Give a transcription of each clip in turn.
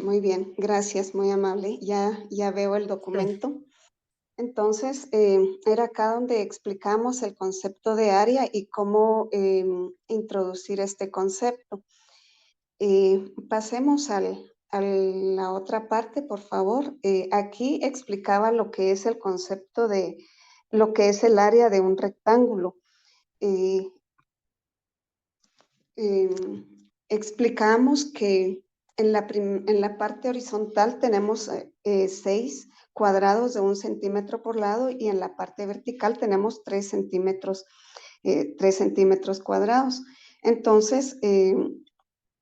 Muy bien, gracias, muy amable. Ya veo el Sí, documento. Entonces, era acá donde explicamos el concepto de área y cómo introducir este concepto. Pasemos a la otra parte, por favor. Aquí explicaba lo que es el concepto de lo que es el área de un rectángulo. Eh, Explicamos que en la parte horizontal tenemos 6 cuadrados de 1 centímetro por lado y en la parte vertical tenemos 3 centímetros cuadrados. Entonces, el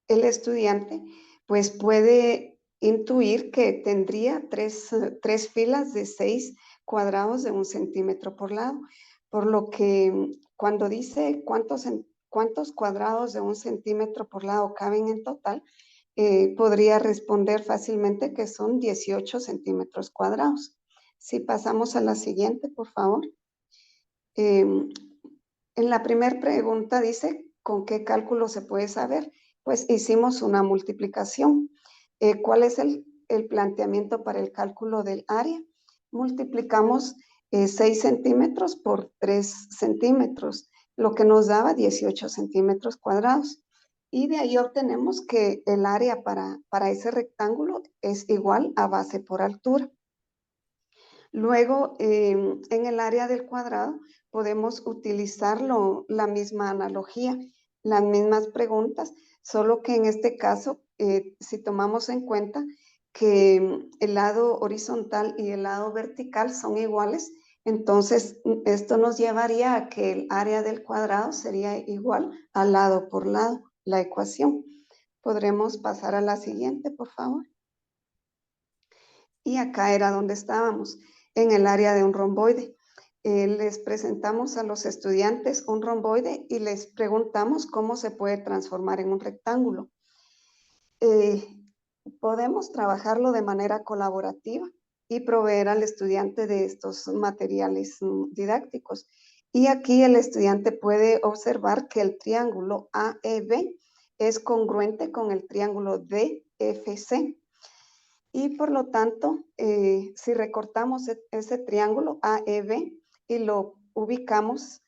estudiante pues puede intuir que tendría tres filas de 6 cuadrados de 1 centímetro por lado, por lo que cuando dice cuántos cuadrados de 1 centímetro por lado caben en total, podría responder fácilmente que son 18 centímetros cuadrados. Si pasamos a la siguiente, por favor. Em, en la primera pregunta dice, ¿con qué cálculo se puede saber? Pues hicimos una multiplicación. ¿Cuál es el planteamiento para el cálculo del área? Multiplicamos 6 centímetros por 3 centímetros, lo que nos daba 18 centímetros cuadrados. Y de ahí obtenemos que el área para ese rectángulo es igual a base por altura. Luego, en el área del cuadrado podemos utilizar la misma analogía, las mismas preguntas, solo que en este caso, si tomamos en cuenta que el lado horizontal y el lado vertical son iguales, entonces esto nos llevaría a que el área del cuadrado sería igual al lado por lado, la ecuación. Podremos pasar a la siguiente, por favor. Y acá era donde estábamos, en el área de un romboide. Les presentamos a los estudiantes un romboide y les preguntamos cómo se puede transformar en un rectángulo. Eh, Podemos trabajarlo de manera colaborativa y proveer al estudiante de estos materiales didácticos. Y aquí el estudiante puede observar que el triángulo AEB es congruente con el triángulo DFC. Y por lo tanto, si recortamos ese triángulo AEB y lo ubicamos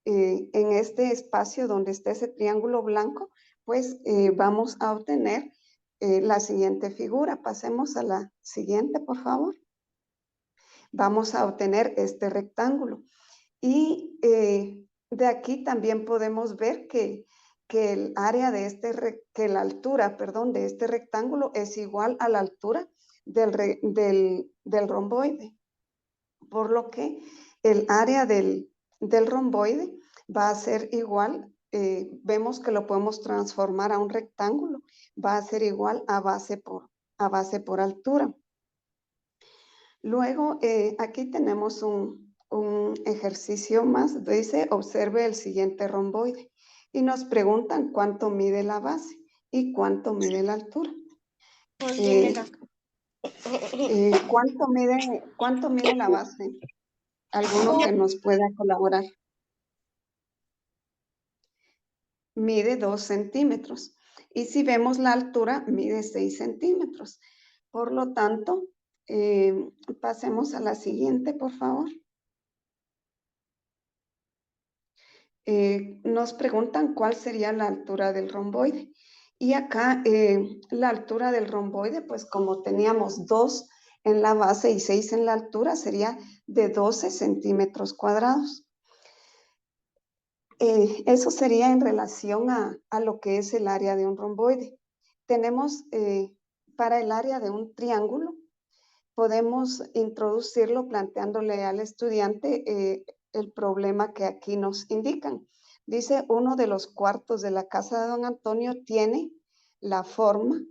en este espacio donde está ese triángulo blanco, pues vamos a obtener la siguiente figura. Pasemos a la siguiente, por favor. Vamos a obtener este rectángulo. Y de aquí también podemos ver que el área de que la altura, perdón, de este rectángulo es igual a la altura del romboide, por lo que el área del romboide va a ser igual, vemos que lo podemos transformar a un rectángulo, va a ser igual a base por altura. Luego, aquí tenemos un ejercicio más. Dice, observe el siguiente romboide. Y nos preguntan cuánto mide la base y cuánto mide la altura. Eh, cuánto mide la base? ¿Alguno que nos pueda colaborar? Mide 2 centímetros. Y si vemos la altura, mide 6 centímetros. Por lo tanto, pasemos a la siguiente, por favor. Nos preguntan cuál sería la altura del romboide. Y acá la altura del romboide, pues como teníamos 2 en la base y 6 en la altura, sería de 12 centímetros cuadrados. Eso sería en relación a lo que es el área de un romboide. Tenemos para el área de un triángulo, podemos introducirlo planteándole al estudiante el problema que aquí nos indican. Dice, uno de los cuartos de la casa de don Antonio tiene la forma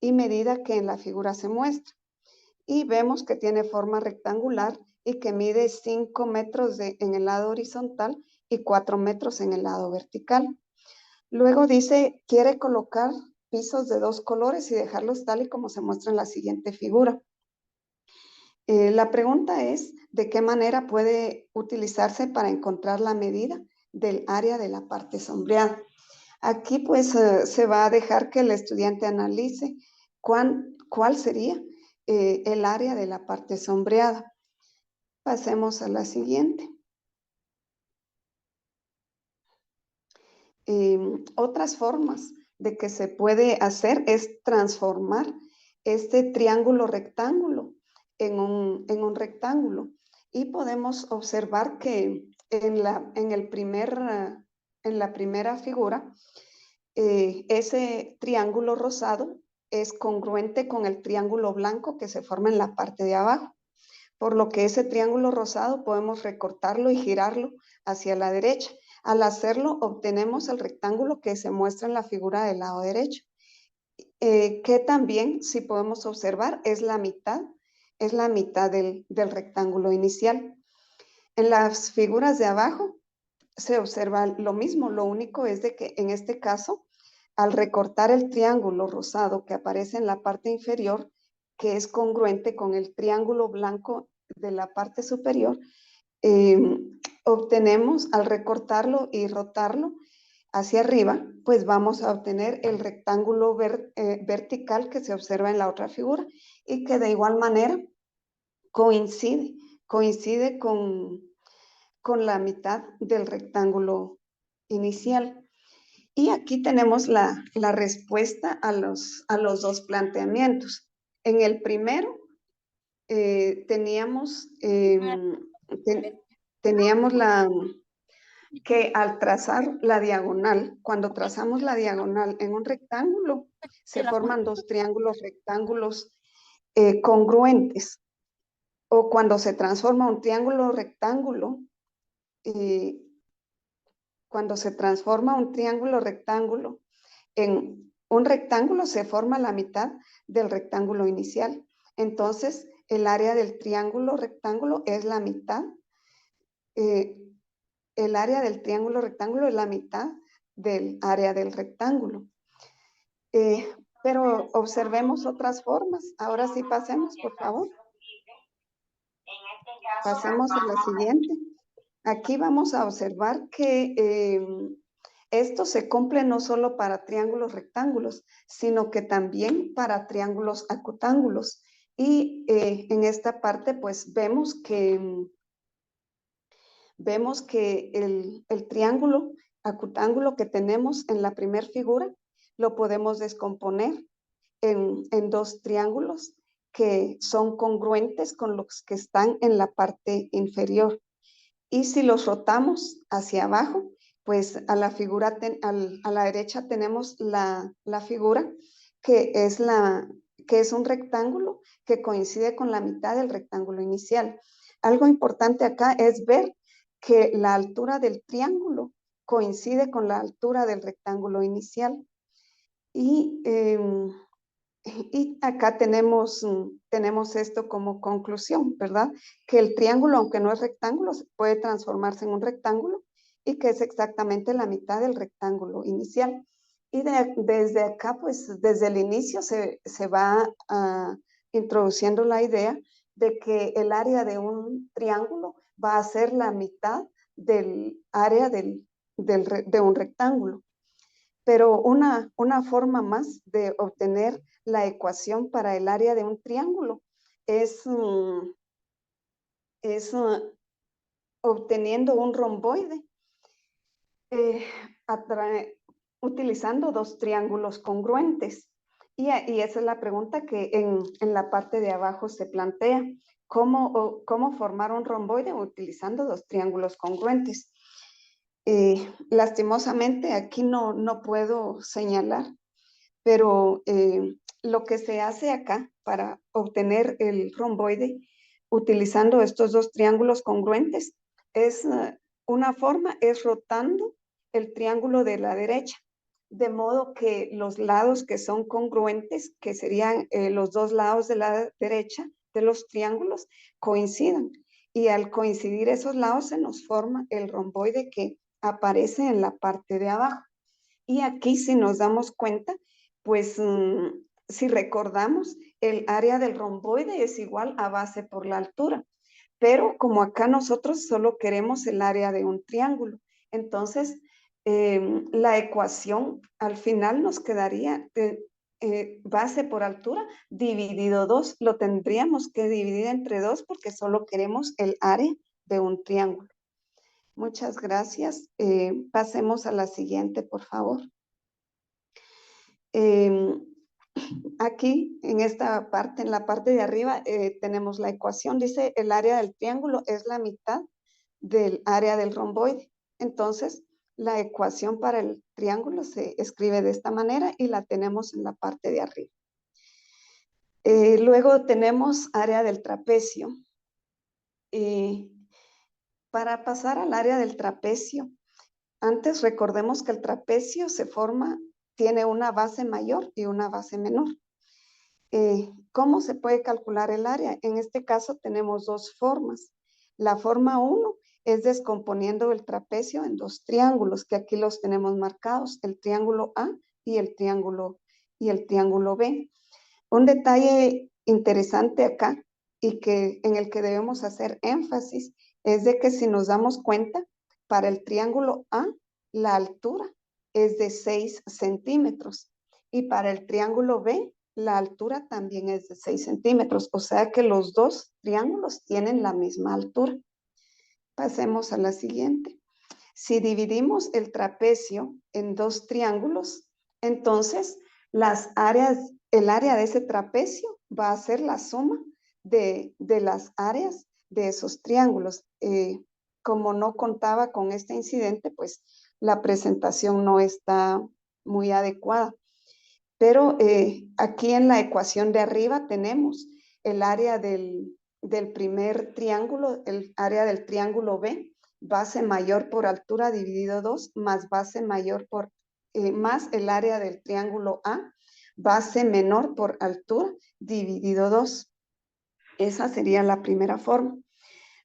y medida que en la figura se muestra. Y vemos que tiene forma rectangular y que mide 5 metros en el lado horizontal y 4 metros en el lado vertical. Luego dice, quiere colocar pisos de 2 colores y dejarlos tal y como se muestra en la siguiente figura. La pregunta es, ¿de qué manera puede utilizarse para encontrar la medida del área de la parte sombreada? Aquí pues se va a dejar que el estudiante analice ¿cuál sería el área de la parte sombreada? Pasemos a la siguiente. Otras formas de que se puede hacer es transformar este triángulo rectángulo en un rectángulo. Y podemos observar que en la primera figura, ese triángulo rosado es congruente con el triángulo blanco que se forma en la parte de abajo. Por lo que ese triángulo rosado podemos recortarlo y girarlo hacia la derecha. Al hacerlo, obtenemos el rectángulo que se muestra en la figura del lado derecho, que también, si podemos observar, es la mitad del rectángulo inicial. En las figuras de abajo se observa lo mismo, lo único es de que en este caso, al recortar el triángulo rosado que aparece en la parte inferior, que es congruente con el triángulo blanco de la parte superior, obtenemos al recortarlo y rotarlo hacia arriba, pues vamos a obtener el rectángulo vertical que se observa en la otra figura y que de igual manera coincide con la mitad del rectángulo inicial. Y aquí tenemos la respuesta a los dos planteamientos. En el primero teníamos que al trazar la diagonal, cuando trazamos la diagonal en un rectángulo, se forman dos triángulos rectángulos congruentes. O cuando se transforma un triángulo rectángulo, en un rectángulo, se forma la mitad del rectángulo inicial. Entonces, el área del triángulo rectángulo es la mitad. El área del triángulo rectángulo es la mitad del área del rectángulo. Pero observemos otras formas. Ahora sí pasemos, por favor. Pasemos a la siguiente. Aquí vamos a observar que esto se cumple no solo para triángulos rectángulos, sino que también para triángulos acutángulos. Y en esta parte, pues vemos que el triángulo acutángulo que tenemos en la primera figura lo podemos descomponer en dos triángulos que son congruentes con los que están en la parte inferior. Y si los rotamos hacia abajo, pues a la figura, a la derecha tenemos la figura que es un rectángulo que coincide con la mitad del rectángulo inicial. Algo importante acá es ver que la altura del triángulo coincide con la altura del rectángulo inicial. Y acá tenemos esto como conclusión, ¿verdad? Que el triángulo, aunque no es rectángulo, puede transformarse en un rectángulo y que es exactamente la mitad del rectángulo inicial. Y desde acá, pues desde el inicio se va introduciendo la idea de que el área de un triángulo va a ser la mitad del área de un rectángulo. Pero una forma más de obtener la ecuación para el área de un triángulo es obteniendo un romboide utilizando dos triángulos congruentes. Y esa es la pregunta que en la parte de abajo se plantea. ¿Cómo formar un romboide utilizando dos triángulos congruentes? Lastimosamente aquí no puedo señalar, pero lo que se hace acá para obtener el romboide utilizando estos dos triángulos congruentes es una forma es rotando el triángulo de la derecha, de modo que los lados que son congruentes, que serían los dos lados de la derecha de los triángulos, coincidan. Y al coincidir esos lados se nos forma el romboide que aparece en la parte de abajo. Y aquí, si nos damos cuenta, pues si recordamos, el área del romboide es igual a base por la altura. Pero como acá nosotros solo queremos el área de un triángulo, entonces la ecuación al final nos quedaría base por altura dividido 2. Lo tendríamos que dividir entre 2 porque solo queremos el área de un triángulo. Muchas gracias. Pasemos a la siguiente, por favor. Aquí, en esta parte, en la parte de arriba, tenemos la ecuación. Dice, el área del triángulo es la mitad del área del romboide. Entonces, la ecuación para el triángulo se escribe de esta manera y la tenemos en la parte de arriba. Luego tenemos área del trapecio. Para pasar al área del trapecio, antes recordemos que el trapecio tiene una base mayor y una base menor. ¿Cómo se puede calcular el área? En este caso tenemos dos formas. La forma 1 es descomponiendo el trapecio en dos triángulos, que aquí los tenemos marcados, el triángulo A y el triángulo B. Un detalle interesante acá y en el que debemos hacer énfasis es de que si nos damos cuenta, para el triángulo A, la altura es de 6 centímetros y para el triángulo B, la altura también es de 6 centímetros, o sea que los dos triángulos tienen la misma altura. Pasemos a la siguiente. Si dividimos el trapecio en dos triángulos, entonces el área de ese trapecio va a ser la suma de las áreas de esos triángulos. Como no contaba con este incidente, pues la presentación no está muy adecuada. Pero aquí en la ecuación de arriba tenemos el área del primer triángulo, el área del triángulo B, base mayor por altura dividido 2, más base mayor más el área del triángulo A, base menor por altura dividido 2. Esa sería la primera forma.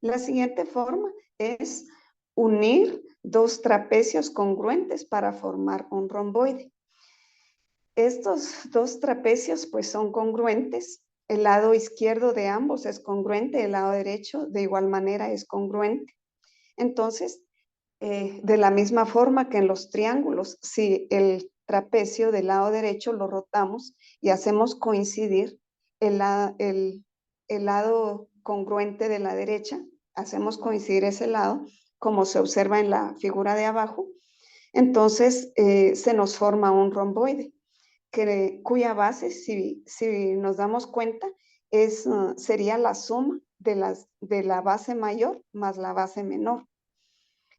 La siguiente forma es unir dos trapecios congruentes para formar un romboide. Estos dos trapecios pues son congruentes. El lado izquierdo de ambos es congruente, el lado derecho de igual manera es congruente. Entonces, de la misma forma que en los triángulos, si el trapecio del lado derecho lo rotamos y hacemos coincidir el lado congruente de la derecha, hacemos coincidir ese lado, como se observa en la figura de abajo, entonces se nos forma un romboide cuya base, si nos damos cuenta, sería la suma de la base mayor más la base menor.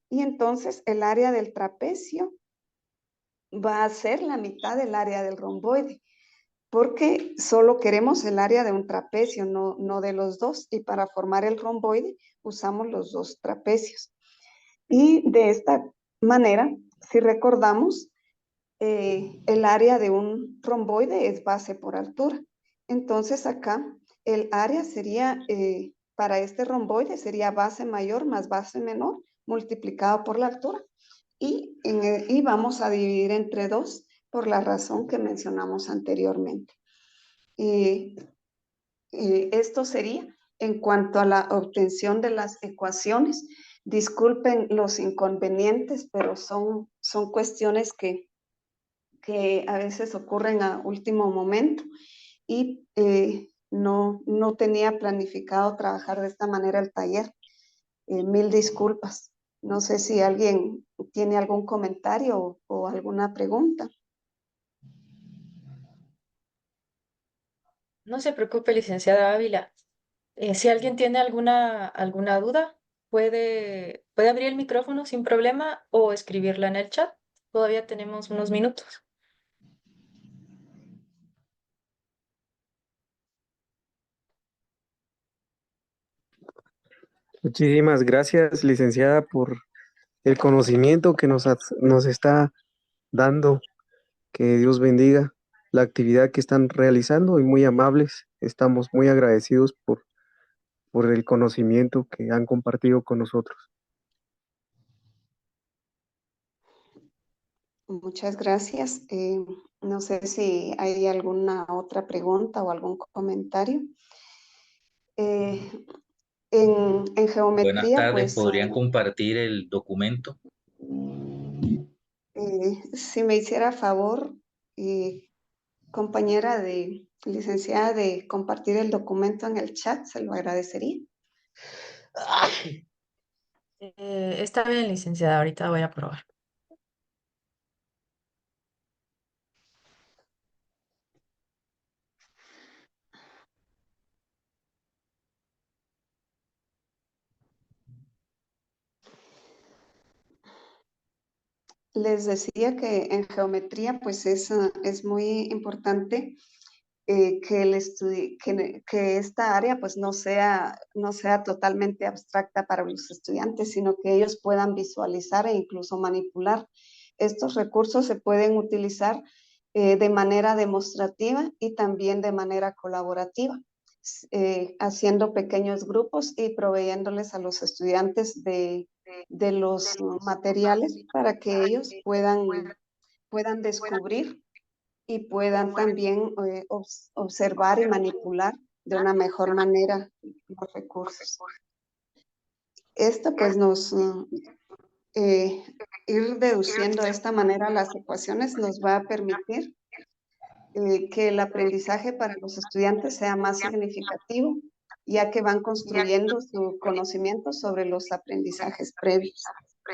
Y entonces el área del trapecio va a ser la mitad del área del romboide, porque solo queremos el área de un trapecio, no de los dos. Y para formar el romboide usamos los dos trapecios. Y de esta manera, si recordamos, el área de un romboide es base por altura. Entonces acá el área sería, para este romboide sería base mayor más base menor multiplicado por la altura. Y vamos a dividir entre 2 por la razón que mencionamos anteriormente. Esto sería en cuanto a la obtención de las ecuaciones. Disculpen los inconvenientes, pero son cuestiones que a veces ocurren a último momento y no tenía planificado trabajar de esta manera el taller. Mil disculpas. No sé si alguien tiene algún comentario o alguna pregunta. No se preocupe, licenciada Ávila. Si alguien tiene alguna duda, puede abrir el micrófono sin problema o escribirla en el chat. Todavía tenemos unos minutos. Muchísimas gracias, licenciada, por el conocimiento que nos está dando. Que Dios bendiga la actividad que están realizando y muy amables. Estamos muy agradecidos por el conocimiento que han compartido con nosotros. Muchas gracias. No sé si hay alguna otra pregunta o algún comentario. En Buenas geometría, tardes, pues, ¿podrían compartir el documento? si me hiciera favor, compañera licenciada de compartir el documento en el chat, se lo agradecería. Está bien, licenciada, ahorita voy a probar. Les decía que en geometría pues es muy importante que esta área pues no sea totalmente abstracta para los estudiantes, sino que ellos puedan visualizar e incluso manipular. Estos recursos se pueden utilizar de manera demostrativa y también de manera colaborativa, haciendo pequeños grupos y proveyéndoles a los estudiantes de los materiales para que ellos puedan descubrir y puedan también observar y manipular de una mejor manera los recursos. Esto pues ir deduciendo de esta manera las ecuaciones nos va a permitir que el aprendizaje para los estudiantes sea más significativo, ya que van construyendo su conocimiento sobre los aprendizajes previos.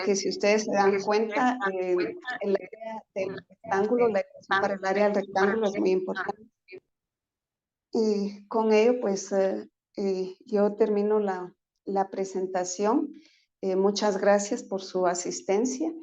Que si ustedes se dan cuenta, el área del rectángulo, la ecuación para el área del rectángulo es muy importante. Y con ello, pues, yo termino la presentación. Muchas gracias por su asistencia